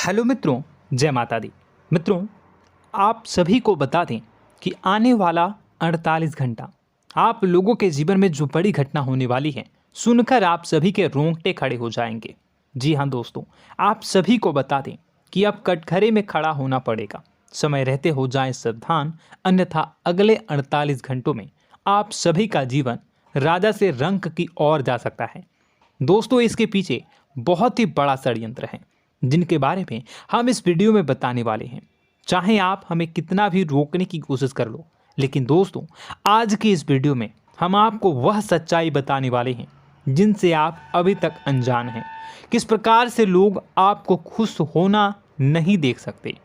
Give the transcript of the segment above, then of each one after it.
Hello मित्रों, जय माता दी। मित्रों, आप सभी को बता दें कि आने वाला 48 घंटा आप लोगों के जीवन में जो बड़ी घटना होने वाली है, सुनकर आप सभी के रोंगटे खड़े हो जाएंगे। जी हाँ दोस्तों, आप सभी को बता दें कि अब कटघरे में खड़ा होना पड़ेगा। समय रहते हो जाएं सावधान, अन्यथा अगले 48 घंटों में आप सभी का जीवन राजा से रंक की ओर जा सकता है। दोस्तों, इसके पीछे बहुत ही बड़ा षड्यंत्र है जिनके बारे में हम इस वीडियो में बताने वाले हैं। चाहे आप हमें कितना भी रोकने की कोशिश कर लो, लेकिन दोस्तों आज की इस वीडियो में हम आपको वह सच्चाई बताने वाले हैं जिनसे आप अभी तक अनजान हैं। किस प्रकार से लोग आपको खुश होना नहीं देख सकते,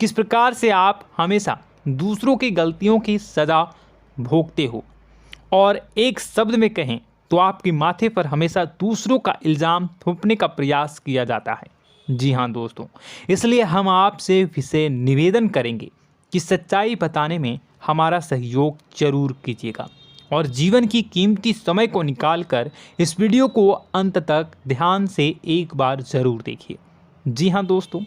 किस प्रकार से आप हमेशा दूसरों की गलतियों की सज़ा भोगते हो, और एक शब्द में कहें तो आपके माथे पर हमेशा दूसरों का इल्ज़ाम थोपने का प्रयास किया जाता है। जी हाँ दोस्तों, इसलिए हम आपसे विशेष निवेदन करेंगे कि सच्चाई बताने में हमारा सहयोग जरूर कीजिएगा और जीवन की कीमती समय को निकालकर इस वीडियो को अंत तक ध्यान से एक बार ज़रूर देखिए। जी हाँ दोस्तों,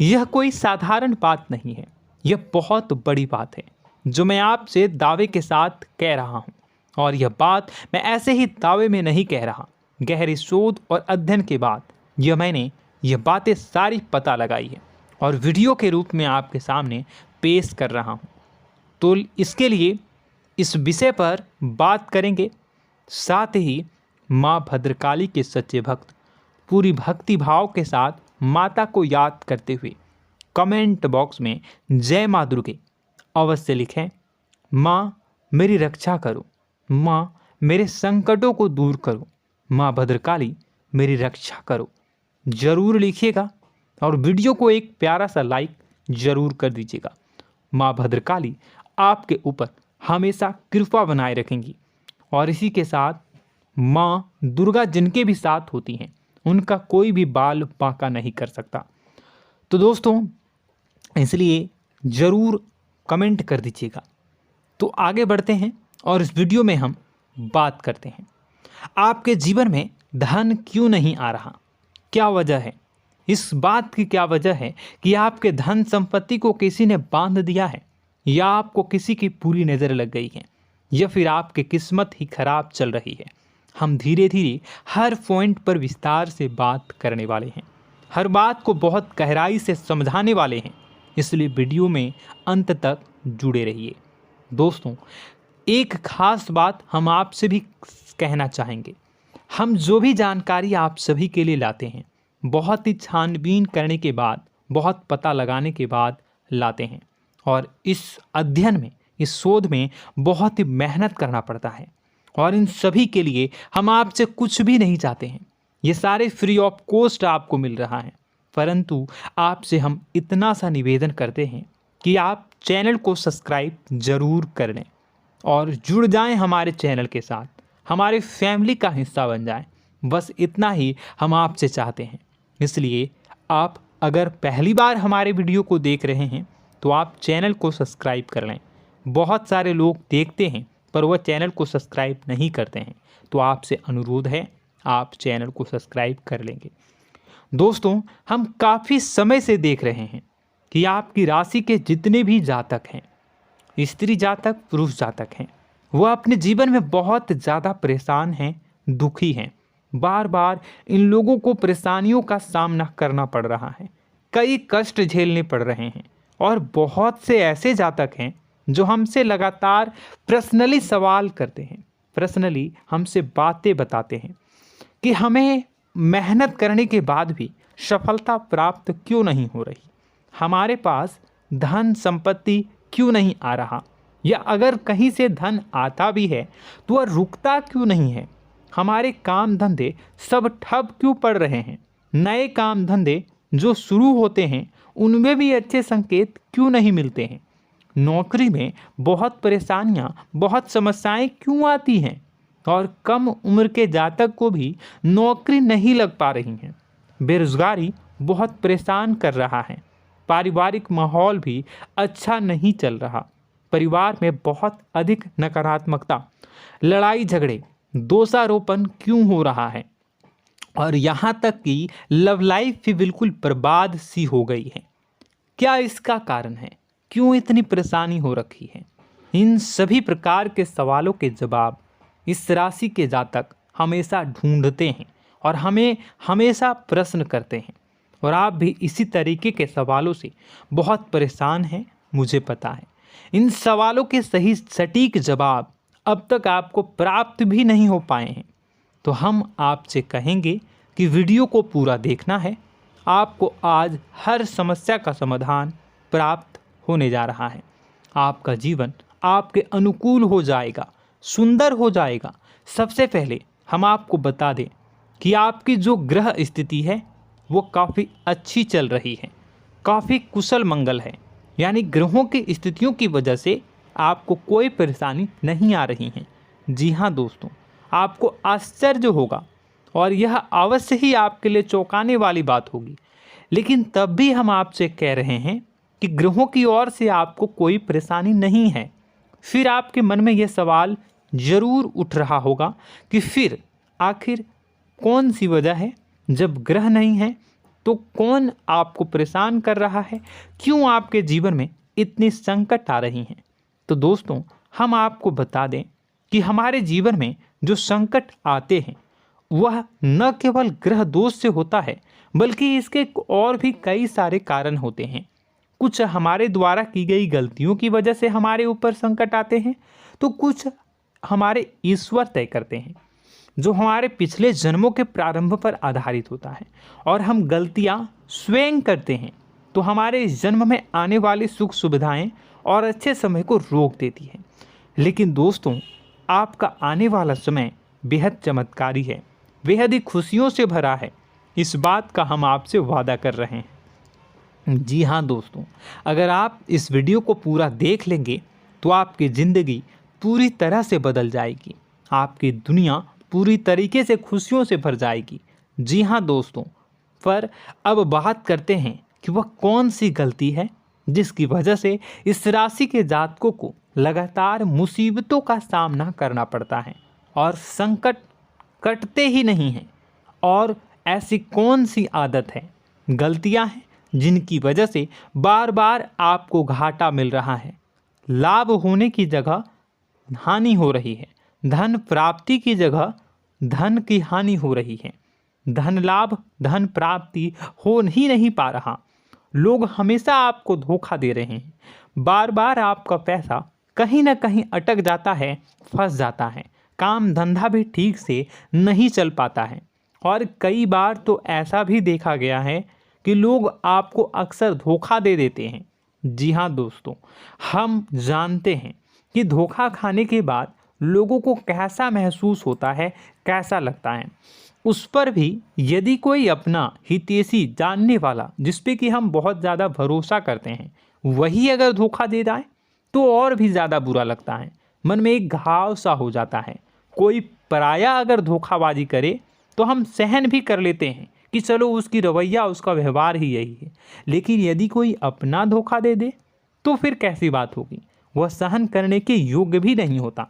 यह कोई साधारण बात नहीं है, यह बहुत बड़ी बात है जो मैं आपसे दावे के साथ कह रहा हूँ। और यह बात मैं ऐसे ही दावे में नहीं कह रहा, गहरी शोध और अध्ययन के बाद मैंने यह बातें सारी पता लगाई है और वीडियो के रूप में आपके सामने पेश कर रहा हूँ। तो इसके लिए इस विषय पर बात करेंगे। साथ ही माँ भद्रकाली के सच्चे भक्त पूरी भक्ति भाव के साथ माता को याद करते हुए कमेंट बॉक्स में जय माँ दुर्गे अवश्य लिखें। माँ मेरी रक्षा करो, माँ मेरे संकटों को दूर करो, माँ भद्रकाली मेरी रक्षा करो, जरूर लिखिएगा और वीडियो को एक प्यारा सा लाइक जरूर कर दीजिएगा। माँ भद्रकाली आपके ऊपर हमेशा कृपा बनाए रखेंगी और इसी के साथ माँ दुर्गा जिनके भी साथ होती हैं उनका कोई भी बाल बांका नहीं कर सकता। तो दोस्तों, इसलिए ज़रूर कमेंट कर दीजिएगा। तो आगे बढ़ते हैं और इस वीडियो में हम बात करते हैं, आपके जीवन में धन क्यों नहीं आ रहा, क्या वजह है। इस बात की क्या वजह है कि आपके धन संपत्ति को किसी ने बांध दिया है, या आपको किसी की पूरी नज़र लग गई है, या फिर आपकी किस्मत ही खराब चल रही है। हम धीरे धीरे हर पॉइंट पर विस्तार से बात करने वाले हैं, हर बात को बहुत गहराई से समझाने वाले हैं, इसलिए वीडियो में अंत तक जुड़े रहिए। दोस्तों, एक खास बात हम आपसे भी कहना चाहेंगे, हम जो भी जानकारी आप सभी के लिए लाते हैं बहुत ही छानबीन करने के बाद, बहुत पता लगाने के बाद लाते हैं, और इस अध्ययन में, इस शोध में बहुत ही मेहनत करना पड़ता है। और इन सभी के लिए हम आपसे कुछ भी नहीं चाहते हैं, ये सारे फ्री ऑफ कॉस्ट आपको मिल रहा है। परंतु आपसे हम इतना सा निवेदन करते हैं कि आप चैनल को सब्सक्राइब ज़रूर कर लें और जुड़ जाएं हमारे चैनल के साथ, हमारे फैमिली का हिस्सा बन जाएं। बस इतना ही हम आपसे चाहते हैं। इसलिए आप अगर पहली बार हमारे वीडियो को देख रहे हैं तो आप चैनल को सब्सक्राइब कर लें। बहुत सारे लोग देखते हैं पर वह चैनल को सब्सक्राइब नहीं करते हैं, तो आपसे अनुरोध है आप चैनल को सब्सक्राइब कर लेंगे। दोस्तों, हम काफ़ी समय से देख रहे हैं कि आपकी राशि के जितने भी जातक हैं, स्त्री जातक, पुरुष जातक हैं, वह अपने जीवन में बहुत ज़्यादा परेशान हैं, दुखी हैं। बार बार इन लोगों को परेशानियों का सामना करना पड़ रहा है, कई कष्ट झेलने पड़ रहे हैं। और बहुत से ऐसे जातक हैं जो हमसे लगातार पर्सनली सवाल करते हैं, पर्सनली हमसे बातें बताते हैं कि हमें मेहनत करने के बाद भी सफलता प्राप्त क्यों नहीं हो रही, हमारे पास धन संपत्ति क्यों नहीं आ रहा, या अगर कहीं से धन आता भी है तो वह रुकता क्यों नहीं है, हमारे काम धंधे सब ठप क्यों पड़ रहे हैं, नए काम धंधे जो शुरू होते हैं उनमें भी अच्छे संकेत क्यों नहीं मिलते हैं, नौकरी में बहुत परेशानियां, बहुत समस्याएं क्यों आती हैं, और कम उम्र के जातक को भी नौकरी नहीं लग पा रही हैं, बेरोजगारी बहुत परेशान कर रहा है, पारिवारिक माहौल भी अच्छा नहीं चल रहा, परिवार में बहुत अधिक नकारात्मकता, लड़ाई झगड़े, दोषारोपण क्यों हो रहा है, और यहाँ तक कि लव लाइफ भी बिल्कुल बर्बाद सी हो गई है। क्या इसका कारण है? क्यों इतनी परेशानी हो रखी है? इन सभी प्रकार के सवालों के जवाब इस राशि के जातक हमेशा ढूंढते हैं और हमें हमेशा प्रश्न करते हैं, और आप भी इसी तरीके के सवालों से बहुत परेशान हैं, मुझे पता है। इन सवालों के सही सटीक जवाब अब तक आपको प्राप्त भी नहीं हो पाए हैं, तो हम आपसे कहेंगे कि वीडियो को पूरा देखना है। आपको आज हर समस्या का समाधान प्राप्त होने जा रहा है। आपका जीवन आपके अनुकूल हो जाएगा, सुंदर हो जाएगा। सबसे पहले हम आपको बता दें कि आपकी जो ग्रह स्थिति है वो काफ़ी अच्छी चल रही है, काफ़ी कुशल मंगल है, यानी ग्रहों की स्थितियों की वजह से आपको कोई परेशानी नहीं आ रही है। जी हाँ दोस्तों, आपको आश्चर्य होगा और यह अवश्य ही आपके लिए चौंकाने वाली बात होगी, लेकिन तब भी हम आपसे कह रहे हैं कि ग्रहों की ओर से आपको कोई परेशानी नहीं है। फिर आपके मन में यह सवाल जरूर उठ रहा होगा कि फिर आखिर कौन सी वजह है? जब ग्रह नहीं है तो कौन आपको परेशान कर रहा है? क्यों आपके जीवन में इतनी संकट आ रही हैं? तो दोस्तों, हम आपको बता दें कि हमारे जीवन में जो संकट आते हैं वह न केवल ग्रह दोष से होता है, बल्कि इसके और भी कई सारे कारण होते हैं। कुछ हमारे द्वारा की गई गलतियों की वजह से हमारे ऊपर संकट आते हैं, तो कुछ हमारे ईश्वर तय करते हैं, जो हमारे पिछले जन्मों के प्रारंभ पर आधारित होता है। और हम गलतियां स्वयं करते हैं तो हमारे इस जन्म में आने वाली सुख सुविधाएं और अच्छे समय को रोक देती है। लेकिन दोस्तों, आपका आने वाला समय बेहद चमत्कारी है, बेहद ही खुशियों से भरा है। इस बात का हम आपसे वादा कर रहे हैं। जी हाँ दोस्तों, अगर आप इस वीडियो को पूरा देख लेंगे तो आपकी ज़िंदगी पूरी तरह से बदल जाएगी, आपकी दुनिया पूरी तरीके से खुशियों से भर जाएगी। जी हाँ दोस्तों, पर अब बात करते हैं कि वह कौन सी गलती है जिसकी वजह से इस राशि के जातकों को लगातार मुसीबतों का सामना करना पड़ता है और संकट कटते ही नहीं हैं। और ऐसी कौन सी आदत है, गलतियां हैं जिनकी वजह से बार बार आपको घाटा मिल रहा है, लाभ होने की जगह हानि हो रही है, धन प्राप्ति की जगह धन की हानि हो रही है, धन लाभ धन प्राप्ति हो ही नहीं पा रहा, लोग हमेशा आपको धोखा दे रहे हैं, बार बार आपका पैसा कहीं ना कहीं अटक जाता है, फंस जाता है, काम धंधा भी ठीक से नहीं चल पाता है। और कई बार तो ऐसा भी देखा गया है कि लोग आपको अक्सर धोखा दे देते हैं। जी हाँ दोस्तों, हम जानते हैं कि धोखा खाने के बाद लोगों को कैसा महसूस होता है, कैसा लगता है। उस पर भी यदि कोई अपना हितैषी जानने वाला, जिस पे कि हम बहुत ज़्यादा भरोसा करते हैं, वही अगर धोखा दे जाए तो और भी ज़्यादा बुरा लगता है, मन में एक घाव सा हो जाता है। कोई पराया अगर धोखाबाजी करे तो हम सहन भी कर लेते हैं कि चलो उसकी रवैया उसका व्यवहार ही यही है, लेकिन यदि कोई अपना धोखा दे दे तो फिर कैसी बात होगी, वह सहन करने के योग्य भी नहीं होता।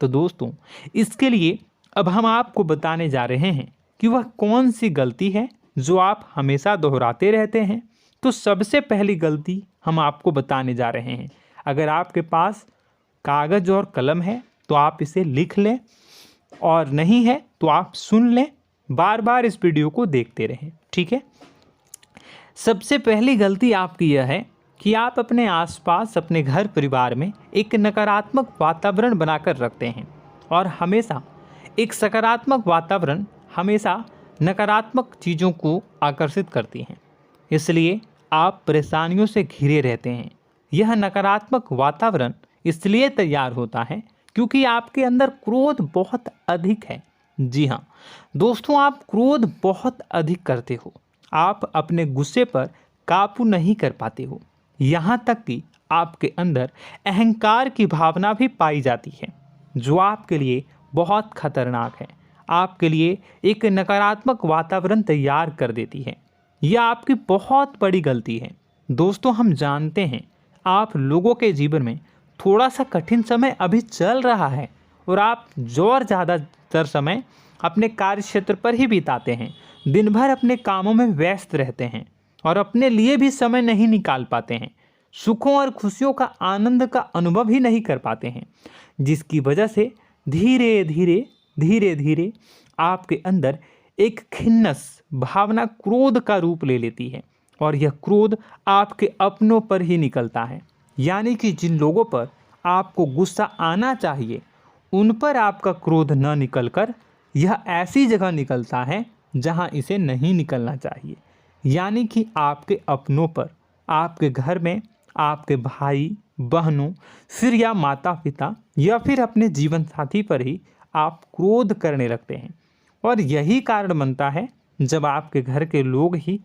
तो दोस्तों, इसके लिए अब हम आपको बताने जा रहे हैं कि वह कौन सी गलती है जो आप हमेशा दोहराते रहते हैं। तो सबसे पहली गलती हम आपको बताने जा रहे हैं। अगर आपके पास कागज़ और कलम है तो आप इसे लिख लें, और नहीं है तो आप सुन लें, बार बार इस वीडियो को देखते रहें, ठीक है। सबसे पहली गलती आपकी यह है कि आप अपने आसपास, अपने घर परिवार में एक नकारात्मक वातावरण बनाकर रखते हैं, और हमेशा एक सकारात्मक वातावरण हमेशा नकारात्मक चीज़ों को आकर्षित करती हैं, इसलिए आप परेशानियों से घिरे रहते हैं। यह नकारात्मक वातावरण इसलिए तैयार होता है क्योंकि आपके अंदर क्रोध बहुत अधिक है। जी हाँ दोस्तों, आप क्रोध बहुत अधिक करते हो, आप अपने गुस्से पर काबू नहीं कर पाते हो, यहाँ तक कि आपके अंदर अहंकार की भावना भी पाई जाती है, जो आपके लिए बहुत खतरनाक है, आपके लिए एक नकारात्मक वातावरण तैयार कर देती है। यह आपकी बहुत बड़ी गलती है। दोस्तों, हम जानते हैं आप लोगों के जीवन में थोड़ा सा कठिन समय अभी चल रहा है, और आप और ज़्यादातर समय अपने कार्य क्षेत्र पर ही बिताते हैं। दिन भर अपने कामों में व्यस्त रहते हैं और अपने लिए भी समय नहीं निकाल पाते हैं। सुखों और खुशियों का आनंद का अनुभव ही नहीं कर पाते हैं, जिसकी वजह से धीरे धीरे आपके अंदर एक खिन्नस भावना क्रोध का रूप ले लेती है और यह क्रोध आपके अपनों पर ही निकलता है। यानी कि जिन लोगों पर आपको गुस्सा आना चाहिए उन पर आपका क्रोध न निकलकर यह ऐसी जगह निकलता है जहां इसे नहीं निकलना चाहिए। यानी कि आपके अपनों पर, आपके घर में आपके भाई बहनों, फिर या माता पिता या फिर अपने जीवन साथी पर ही आप क्रोध करने लगते हैं। और यही कारण बनता है जब आपके घर के लोग ही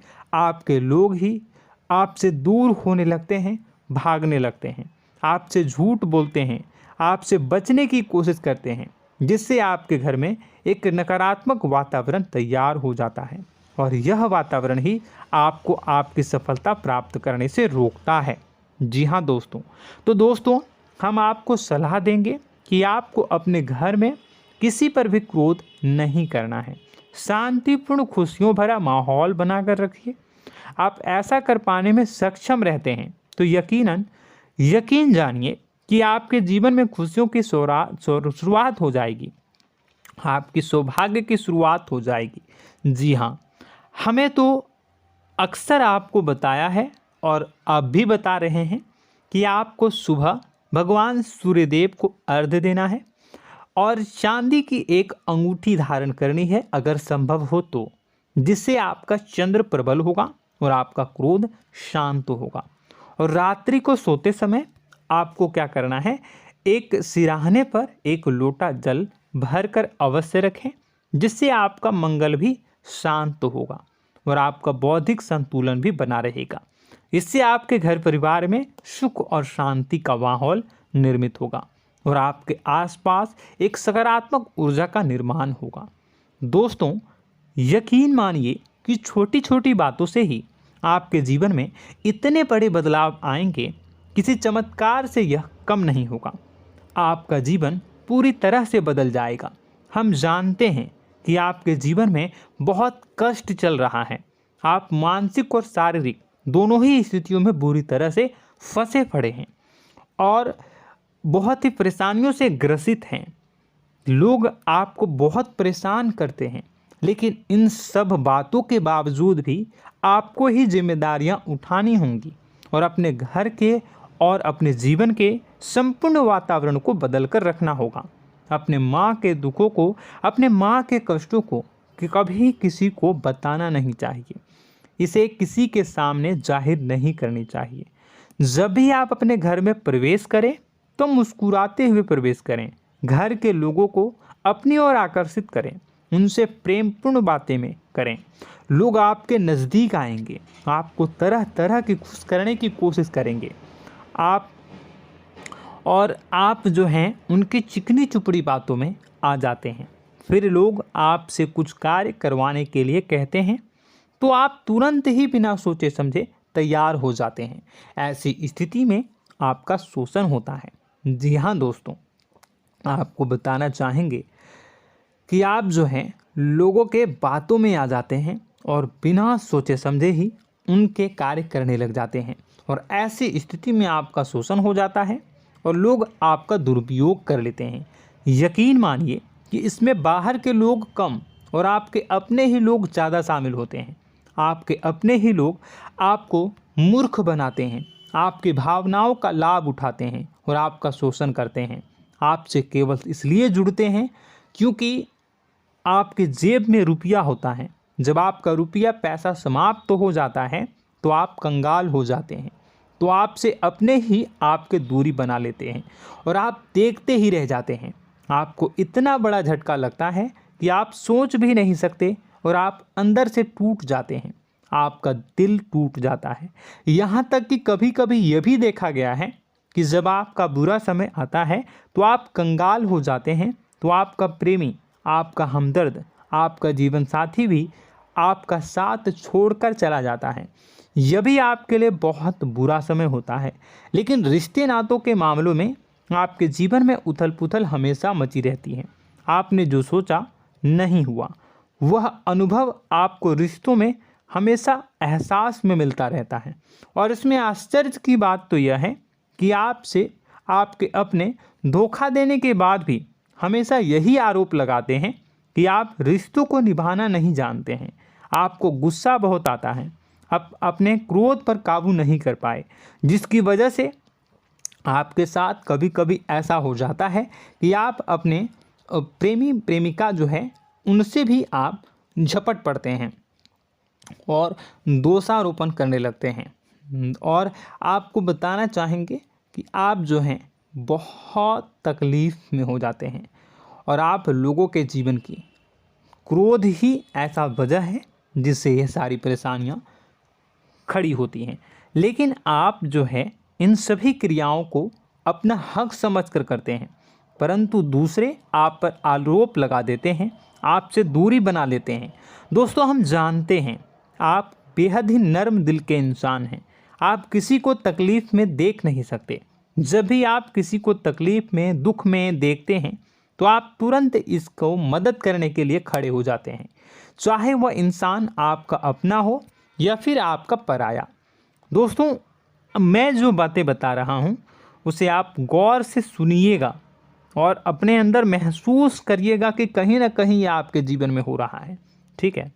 आपसे दूर होने लगते हैं, भागने लगते हैं, आपसे झूठ बोलते हैं, आपसे बचने की कोशिश करते हैं, जिससे आपके घर में एक नकारात्मक वातावरण तैयार हो जाता है और यह वातावरण ही आपको आपकी सफलता प्राप्त करने से रोकता है। जी हाँ दोस्तों, तो दोस्तों हम आपको सलाह देंगे कि आपको अपने घर में किसी पर भी क्रोध नहीं करना है। शांतिपूर्ण खुशियों भरा माहौल बनाकर रखिए। आप ऐसा कर पाने में सक्षम रहते हैं तो यकीन जानिए कि आपके जीवन में खुशियों की शुरुआत हो जाएगी, आपकी सौभाग्य की शुरुआत हो जाएगी। जी हाँ, हमें तो अक्सर आपको बताया है और अब भी बता रहे हैं कि आपको सुबह भगवान सूर्यदेव को अर्घ्य देना है और चांदी की एक अंगूठी धारण करनी है अगर संभव हो तो, जिससे आपका चंद्र प्रबल होगा और आपका क्रोध शांत होगा। और रात्रि को सोते समय आपको क्या करना है, एक सिराहने पर एक लोटा जल भरकर अवश्य रखें, जिससे आपका मंगल भी शांत होगा और आपका बौद्धिक संतुलन भी बना रहेगा। इससे आपके घर परिवार में सुख और शांति का माहौल निर्मित होगा और आपके आसपास एक सकारात्मक ऊर्जा का निर्माण होगा। दोस्तों यकीन मानिए कि छोटी छोटी बातों से ही आपके जीवन में इतने बड़े बदलाव आएंगे, किसी चमत्कार से यह कम नहीं होगा। आपका जीवन पूरी तरह से बदल जाएगा। हम जानते हैं कि आपके जीवन में बहुत कष्ट चल रहा है, आप मानसिक और शारीरिक दोनों ही स्थितियों में बुरी तरह से फंसे पड़े हैं और बहुत ही परेशानियों से ग्रसित हैं। लोग आपको बहुत परेशान करते हैं, लेकिन इन सब बातों के बावजूद भी आपको ही जिम्मेदारियां उठानी होंगी और अपने घर के और अपने जीवन के संपूर्ण वातावरण को बदल कर रखना होगा। अपने माँ के दुखों को, अपने माँ के कष्टों को कभी किसी को बताना नहीं चाहिए, इसे किसी के सामने जाहिर नहीं करनी चाहिए। जब भी आप अपने घर में प्रवेश करें तो मुस्कुराते हुए प्रवेश करें, घर के लोगों को अपनी ओर आकर्षित करें, उनसे प्रेमपूर्ण बातें में करें। लोग आपके नज़दीक आएंगे, आपको तरह तरह की खुश करने की कोशिश करेंगे। आप जो हैं उनकी चिकनी चुपड़ी बातों में आ जाते हैं। फिर लोग आपसे कुछ कार्य करवाने के लिए कहते हैं तो आप तुरंत ही बिना सोचे समझे तैयार हो जाते हैं। ऐसी स्थिति में आपका शोषण होता है। जी हाँ दोस्तों, आपको बताना चाहेंगे कि आप जो हैं लोगों के बातों में आ जाते हैं और बिना सोचे समझे ही उनके कार्य करने लग जाते हैं और ऐसी स्थिति में आपका शोषण हो जाता है और लोग आपका दुरुपयोग कर लेते हैं। यकीन मानिए कि इसमें बाहर के लोग कम और आपके अपने ही लोग ज़्यादा शामिल होते हैं। आपके अपने ही लोग आपको मूर्ख बनाते हैं, आपकी भावनाओं का लाभ उठाते हैं और आपका शोषण करते हैं। आपसे केवल इसलिए जुड़ते हैं क्योंकि आपके जेब में रुपया होता है। जब आपका रुपया पैसा समाप्त हो जाता है तो आप कंगाल हो जाते हैं, तो आपसे अपने ही आपके दूरी बना लेते हैं और आप देखते ही रह जाते हैं। आपको इतना बड़ा झटका लगता है कि आप सोच भी नहीं सकते और आप अंदर से टूट जाते हैं, आपका दिल टूट जाता है। यहाँ तक कि कभी कभी यह भी देखा गया है कि जब आपका बुरा समय आता है तो आप कंगाल हो जाते हैं, तो आपका प्रेमी, आपका हमदर्द, आपका जीवन साथी भी आपका साथ छोड़कर चला जाता है। यह भी आपके लिए बहुत बुरा समय होता है। लेकिन रिश्ते नातों के मामलों में आपके जीवन में उथल पुथल हमेशा मची रहती है। आपने जो सोचा नहीं हुआ, वह अनुभव आपको रिश्तों में हमेशा एहसास में मिलता रहता है। और इसमें आश्चर्य की बात तो यह है कि आपसे आपके अपने धोखा देने के बाद भी हमेशा यही आरोप लगाते हैं कि आप रिश्तों को निभाना नहीं जानते हैं। आपको गुस्सा बहुत आता है, अपने क्रोध पर काबू नहीं कर पाए, जिसकी वजह से आपके साथ कभी कभी ऐसा हो जाता है कि आप अपने प्रेमी प्रेमिका जो है उनसे भी आप झपट पड़ते हैं और दोषारोपण करने लगते हैं। और आपको बताना चाहेंगे कि आप जो हैं बहुत तकलीफ़ में हो जाते हैं और आप लोगों के जीवन की क्रोध ही ऐसा वजह है जिससे ये सारी परेशानियां खड़ी होती हैं। लेकिन आप जो है इन सभी क्रियाओं को अपना हक समझकर करते हैं, परंतु दूसरे आप पर आरोप लगा देते हैं, आपसे दूरी बना लेते हैं। दोस्तों, हम जानते हैं आप बेहद ही नर्म दिल के इंसान हैं। आप किसी को तकलीफ़ में देख नहीं सकते। जब भी आप किसी को तकलीफ़ में, दुख में देखते हैं तो आप तुरंत इसको मदद करने के लिए खड़े हो जाते हैं, चाहे वह इंसान आपका अपना हो या फिर आपका पराया। दोस्तों, मैं जो बातें बता रहा हूँ उसे आप गौर से सुनिएगा और अपने अंदर महसूस करिएगा कि कहीं ना कहीं ये आपके जीवन में हो रहा है। ठीक है,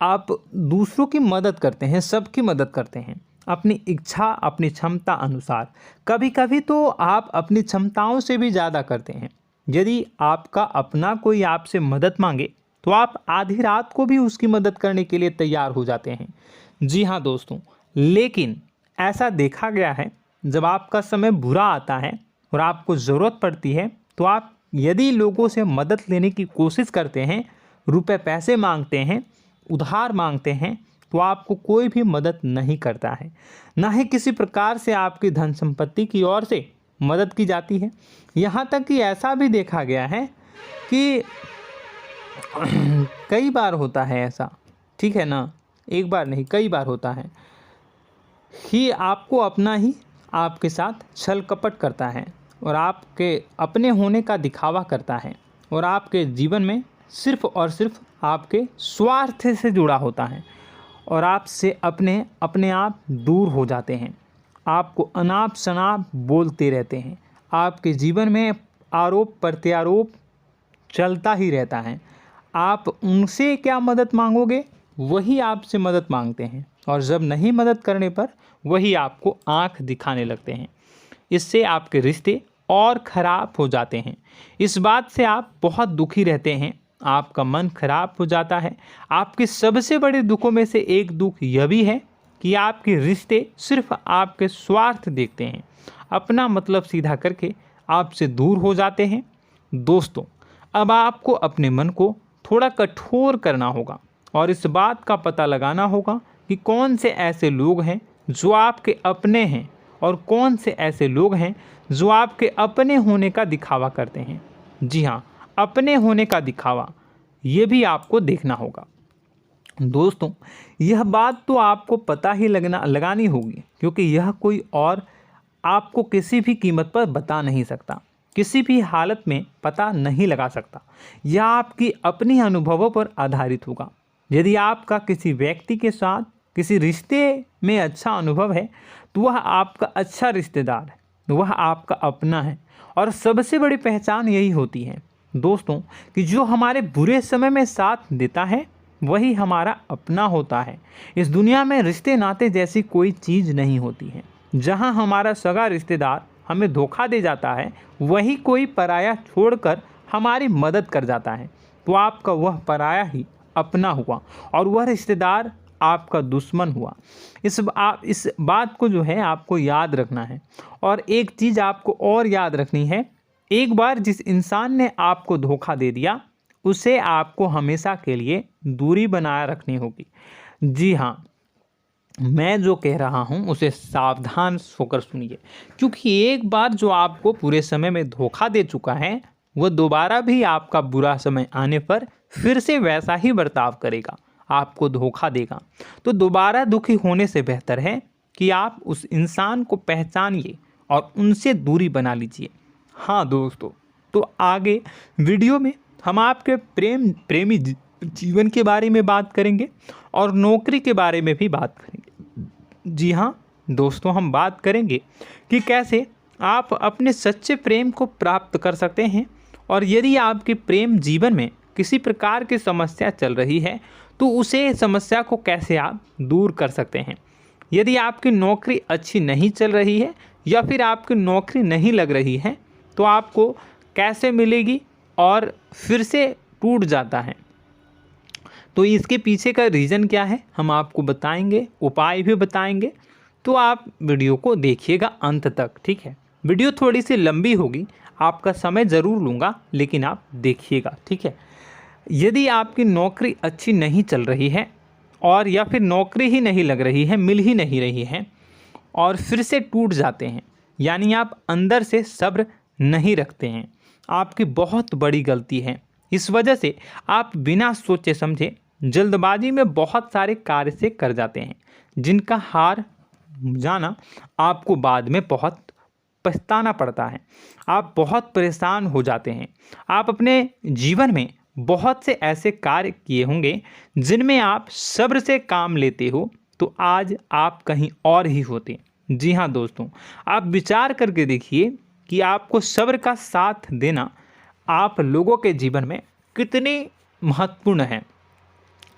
आप दूसरों की मदद करते हैं, सबकी मदद करते हैं अपनी इच्छा, अपनी क्षमता अनुसार। कभी कभी तो आप अपनी क्षमताओं से भी ज़्यादा करते हैं। यदि आपका अपना कोई आपसे मदद मांगे तो आप आधी रात को भी उसकी मदद करने के लिए तैयार हो जाते हैं। जी हाँ दोस्तों, लेकिन ऐसा देखा गया है जब आपका समय बुरा आता है और आपको ज़रूरत पड़ती है तो आप यदि लोगों से मदद लेने की कोशिश करते हैं, रुपए पैसे मांगते हैं, उधार मांगते हैं, तो आपको कोई भी मदद नहीं करता है। ना ही किसी प्रकार से आपकी धन संपत्ति की ओर से मदद की जाती है। यहाँ तक कि ऐसा भी देखा गया है कि कई बार होता है ऐसा, ठीक है ना, एक बार नहीं कई बार होता है कि आपको अपना ही आपके साथ छल कपट करता है और आपके अपने होने का दिखावा करता है और आपके जीवन में सिर्फ और सिर्फ आपके स्वार्थ से जुड़ा होता है और आपसे अपने आप दूर हो जाते हैं। आपको अनाप शनाप बोलते रहते हैं। आपके जीवन में आरोप प्रत्यारोप चलता ही रहता है। आप उनसे क्या मदद मांगोगे, वही आपसे मदद मांगते हैं और जब नहीं मदद करने पर वही आपको आंख दिखाने लगते हैं। इससे आपके रिश्ते और ख़राब हो जाते हैं। इस बात से आप बहुत दुखी रहते हैं, आपका मन खराब हो जाता है। आपके सबसे बड़े दुखों में से एक दुख यह भी है कि आपके रिश्ते सिर्फ आपके स्वार्थ देखते हैं, अपना मतलब सीधा करके आपसे दूर हो जाते हैं। दोस्तों, अब आपको अपने मन को थोड़ा कठोर करना होगा और इस बात का पता लगाना होगा कि कौन से ऐसे लोग हैं जो आपके अपने हैं और कौन से ऐसे लोग हैं जो आपके अपने होने का दिखावा करते हैं। जी हाँ, अपने होने का दिखावा, ये भी आपको देखना होगा। दोस्तों, यह बात तो आपको पता ही लगानी होगी, क्योंकि यह कोई और आपको किसी भी कीमत पर बता नहीं सकता, किसी भी हालत में पता नहीं लगा सकता। यह आपकी अपनी अनुभवों पर आधारित होगा। यदि आपका किसी व्यक्ति के साथ किसी रिश्ते में अच्छा अनुभव है तो वह आपका अच्छा रिश्तेदार है, वह आपका अपना है। और सबसे बड़ी पहचान यही होती है दोस्तों कि जो हमारे बुरे समय में साथ देता है वही हमारा अपना होता है। इस दुनिया में रिश्ते नाते जैसी कोई चीज़ नहीं होती है। जहां हमारा सगा रिश्तेदार हमें धोखा दे जाता है, वही कोई पराया छोड़कर हमारी मदद कर जाता है, तो आपका वह पराया ही अपना हुआ और वह रिश्तेदार आपका दुश्मन हुआ। इस बात को जो है आपको याद रखना है। और एक चीज़ आपको और याद रखनी है, एक बार जिस इंसान ने आपको धोखा दे दिया उसे आपको हमेशा के लिए दूरी बनाए रखनी होगी। जी हाँ, मैं जो कह रहा हूँ उसे सावधान होकर सुनिए, क्योंकि एक बार जो आपको पूरे समय में धोखा दे चुका है वह दोबारा भी आपका बुरा समय आने पर फिर से वैसा ही बर्ताव करेगा, आपको धोखा देगा। तो दोबारा दुखी होने से बेहतर है कि आप उस इंसान को पहचानिए और उनसे दूरी बना लीजिए। हाँ दोस्तों, तो आगे वीडियो में हम आपके प्रेमी जीवन के बारे में बात करेंगे और नौकरी के बारे में भी बात करेंगे। जी हाँ दोस्तों, हम बात करेंगे कि कैसे आप अपने सच्चे प्रेम को प्राप्त कर सकते हैं, और यदि आपके प्रेम जीवन में किसी प्रकार की समस्या चल रही है तो उसे समस्या को कैसे आप दूर कर सकते हैं। यदि आपकी नौकरी अच्छी नहीं चल रही है या फिर आपकी नौकरी नहीं लग रही है तो आपको कैसे मिलेगी और फिर से टूट जाता है, तो इसके पीछे का रीज़न क्या है हम आपको बताएंगे, उपाय भी बताएंगे। तो आप वीडियो को देखिएगा अंत तक, ठीक है। वीडियो थोड़ी सी लंबी होगी, आपका समय ज़रूर लूँगा, लेकिन आप देखिएगा, ठीक है। यदि आपकी नौकरी अच्छी नहीं चल रही है और या फिर नौकरी ही नहीं लग रही है, मिल ही नहीं रही है और फिर से टूट जाते हैं, यानी आप अंदर से सब्र नहीं रखते हैं, आपकी बहुत बड़ी गलती है। इस वजह से आप बिना सोचे समझे जल्दबाजी में बहुत सारे कार्य से कर जाते हैं, जिनका हार जाना आपको बाद में बहुत पछताना पड़ता है। आप बहुत परेशान हो जाते हैं। आप अपने जीवन में बहुत से ऐसे कार्य किए होंगे जिनमें आप सब्र से काम लेते हो, तो आज आप कहीं और ही होते। जी हाँ दोस्तों, आप विचार करके देखिए कि आपको सब्र का साथ देना आप लोगों के जीवन में कितनी महत्वपूर्ण है।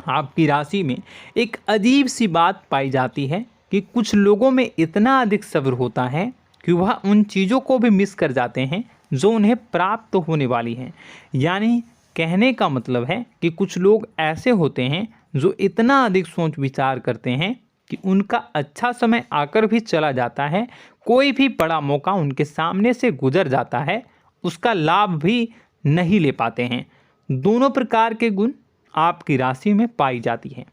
आपकी राशि में एक अजीब सी बात पाई जाती है कि कुछ लोगों में इतना अधिक सब्र होता है कि वह उन चीज़ों को भी मिस कर जाते हैं जो उन्हें प्राप्त होने वाली हैं। यानी कहने का मतलब है कि कुछ लोग ऐसे होते हैं जो इतना अधिक सोच विचार करते हैं कि उनका अच्छा समय आकर भी चला जाता है, कोई भी बड़ा मौका उनके सामने से गुजर जाता है, उसका लाभ भी नहीं ले पाते हैं। दोनों प्रकार के गुण आपकी राशि में पाई जाती हैं।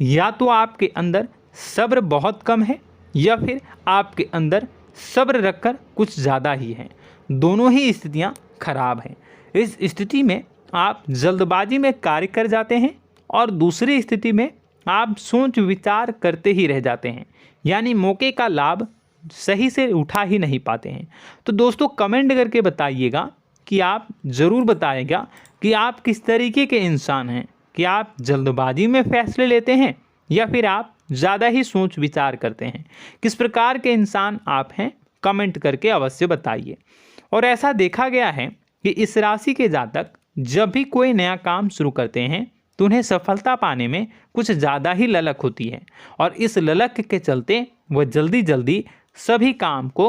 या तो आपके अंदर सब्र बहुत कम है या फिर आपके अंदर सब्र रखकर कुछ ज़्यादा ही है। दोनों ही स्थितियाँ खराब हैं। इस स्थिति में आप जल्दबाजी में कार्य कर जाते हैं और दूसरी स्थिति में आप सोच विचार करते ही रह जाते हैं, यानी मौके का लाभ सही से उठा ही नहीं पाते हैं। तो दोस्तों कमेंट करके बताइएगा कि आप ज़रूर बताइएगा कि आप किस तरीके के इंसान हैं, कि आप जल्दबाजी में फैसले लेते हैं या फिर आप ज़्यादा ही सोच विचार करते हैं। किस प्रकार के इंसान आप हैं, कमेंट करके अवश्य बताइए। और ऐसा देखा गया है कि इस राशि के जातक जब भी कोई नया काम शुरू करते हैं तो उन्हें सफलता पाने में कुछ ज़्यादा ही ललक होती है, और इस ललक के चलते वह जल्दी जल्दी सभी काम को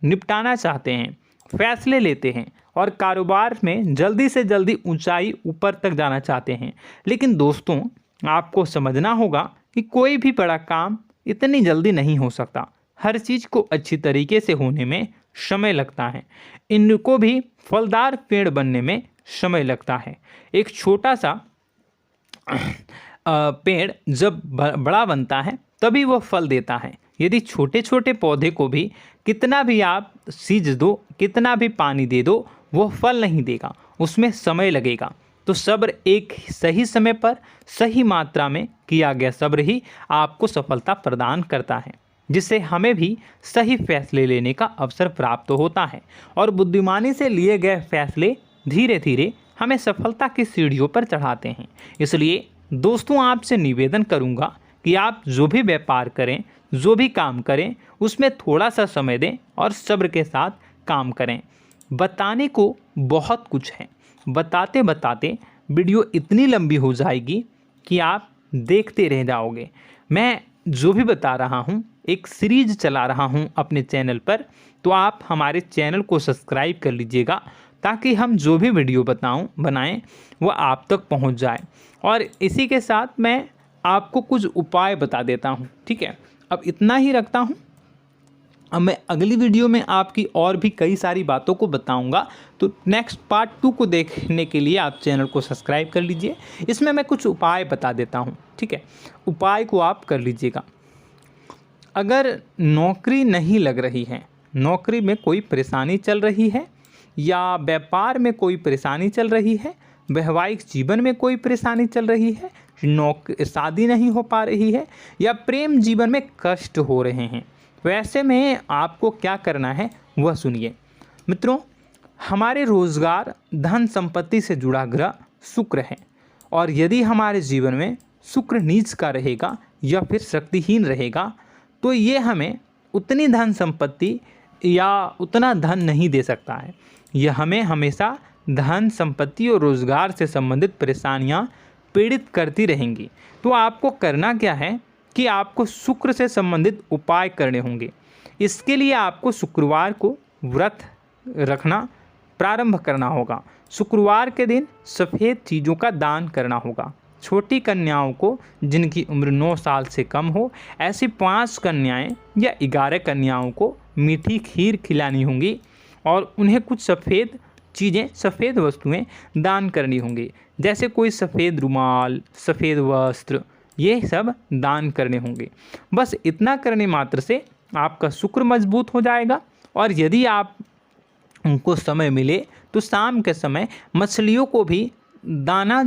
निपटाना चाहते हैं, फैसले लेते हैं और कारोबार में जल्दी से जल्दी ऊंचाई ऊपर तक जाना चाहते हैं। लेकिन दोस्तों आपको समझना होगा कि कोई भी बड़ा काम इतनी जल्दी नहीं हो सकता। हर चीज़ को अच्छी तरीके से होने में समय लगता है। इनको भी फलदार पेड़ बनने में समय लगता है। एक छोटा सा पेड़ जब बड़ा बनता है तभी वह फल देता है। यदि छोटे छोटे पौधे को भी कितना भी आप सींच दो, कितना भी पानी दे दो, वो फल नहीं देगा, उसमें समय लगेगा। तो सब्र एक सही समय पर सही मात्रा में किया गया सब्र ही आपको सफलता प्रदान करता है, जिससे हमें भी सही फैसले लेने का अवसर प्राप्त होता है। और बुद्धिमानी से लिए गए फैसले धीरे धीरे हमें सफलता की सीढ़ियों पर चढ़ाते हैं। इसलिए दोस्तों आपसे निवेदन करूंगा कि आप जो भी व्यापार करें, जो भी काम करें, उसमें थोड़ा सा समय दें और सब्र के साथ काम करें। बताने को बहुत कुछ है, बताते बताते वीडियो इतनी लंबी हो जाएगी कि आप देखते रह जाओगे। मैं जो भी बता रहा हूँ एक सीरीज चला रहा हूँ अपने चैनल पर, तो आप हमारे चैनल को सब्सक्राइब कर लीजिएगा ताकि हम जो भी वीडियो बनाएं वो आप तक पहुँच जाए। और इसी के साथ मैं आपको कुछ उपाय बता देता हूँ, ठीक है। अब इतना ही रखता हूँ। अब मैं अगली वीडियो में आपकी और भी कई सारी बातों को बताऊंगा। तो नेक्स्ट पार्ट 2 को देखने के लिए आप चैनल को सब्सक्राइब कर लीजिए। इसमें मैं कुछ उपाय बता देता हूं, ठीक है। उपाय को आप कर लीजिएगा। अगर नौकरी नहीं लग रही है, नौकरी में कोई परेशानी चल रही है, या व्यापार में कोई परेशानी चल रही है, वैवाहिक जीवन में कोई परेशानी चल रही है, शादी नहीं हो पा रही है, या प्रेम जीवन में कष्ट हो रहे हैं, वैसे में आपको क्या करना है, वह सुनिए। मित्रों, हमारे रोजगार धन संपत्ति से जुड़ा ग्रह शुक्र है, और यदि हमारे जीवन में शुक्र नीच का रहेगा या फिर शक्तिहीन रहेगा तो ये हमें उतनी धन संपत्ति या उतना धन नहीं दे सकता है। यह हमें हमेशा धन संपत्ति और रोजगार से संबंधित परेशानियां पीड़ित करती रहेंगी। तो आपको करना क्या है कि आपको शुक्र से संबंधित उपाय करने होंगे। इसके लिए आपको शुक्रवार को व्रत रखना प्रारंभ करना होगा। शुक्रवार के दिन सफ़ेद चीज़ों का दान करना होगा। छोटी कन्याओं को जिनकी उम्र 9 साल से कम हो, ऐसी 5 कन्याएं या 11 कन्याओं को मीठी खीर खिलानी होंगी और उन्हें कुछ सफ़ेद चीज़ें, सफ़ेद वस्तुएं दान करनी होंगी, जैसे कोई सफ़ेद रुमाल, सफ़ेद वस्त्र, ये सब दान करने होंगे। बस इतना करने मात्र से आपका शुक्र मजबूत हो जाएगा। और यदि आप उनको समय मिले तो शाम के समय मछलियों को भी दाना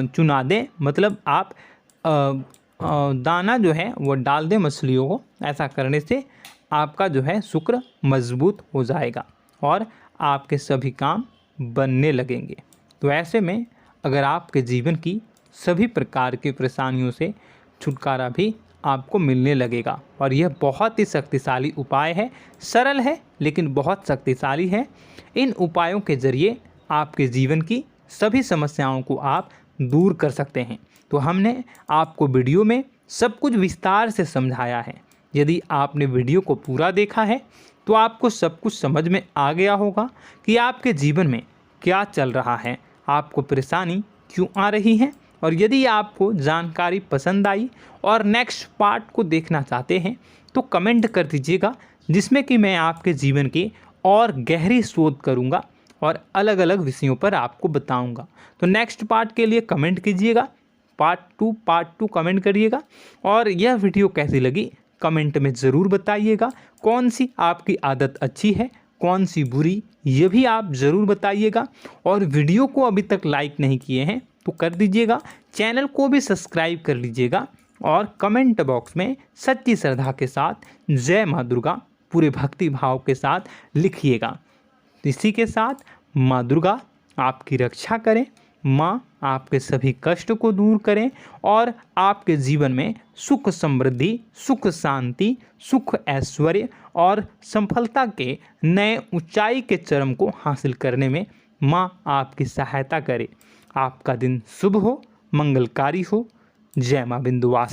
चुना दें, मतलब आप दाना जो है वो डाल दें मछलियों को। ऐसा करने से आपका जो है शुक्र मजबूत हो जाएगा और आपके सभी काम बनने लगेंगे। तो ऐसे में अगर आपके जीवन की सभी प्रकार की परेशानियों से छुटकारा भी आपको मिलने लगेगा। और यह बहुत ही शक्तिशाली उपाय है, सरल है लेकिन बहुत शक्तिशाली है। इन उपायों के ज़रिए आपके जीवन की सभी समस्याओं को आप दूर कर सकते हैं। तो हमने आपको वीडियो में सब कुछ विस्तार से समझाया है। यदि आपने वीडियो को पूरा देखा है तो आपको सब कुछ समझ में आ गया होगा कि आपके जीवन में क्या चल रहा है, आपको परेशानी क्यों आ रही है। और यदि आपको जानकारी पसंद आई और नेक्स्ट पार्ट को देखना चाहते हैं तो कमेंट कर दीजिएगा, जिसमें कि मैं आपके जीवन की और गहरी शोध करूंगा और अलग अलग विषयों पर आपको बताऊंगा। तो नेक्स्ट पार्ट के लिए कमेंट कीजिएगा, पार्ट टू कमेंट करिएगा। और यह वीडियो कैसी लगी कमेंट में ज़रूर बताइएगा। कौन सी आपकी आदत अच्छी है, कौन सी बुरी, ये भी आप ज़रूर बताइएगा। और वीडियो को अभी तक लाइक नहीं किए हैं तो कर दीजिएगा, चैनल को भी सब्सक्राइब कर लीजिएगा और कमेंट बॉक्स में सच्ची श्रद्धा के साथ जय माँ दुर्गा पूरे भक्ति भाव के साथ लिखिएगा। इसी के साथ माँ दुर्गा आपकी रक्षा करें, माँ आपके सभी कष्ट को दूर करें और आपके जीवन में सुख समृद्धि, सुख शांति, सुख ऐश्वर्य और सफलता के नए ऊंचाई के चरम को हासिल करने में माँ आपकी सहायता करे। आपका दिन शुभ हो, मंगलकारी हो। जय माँ विंध्यवासिनी।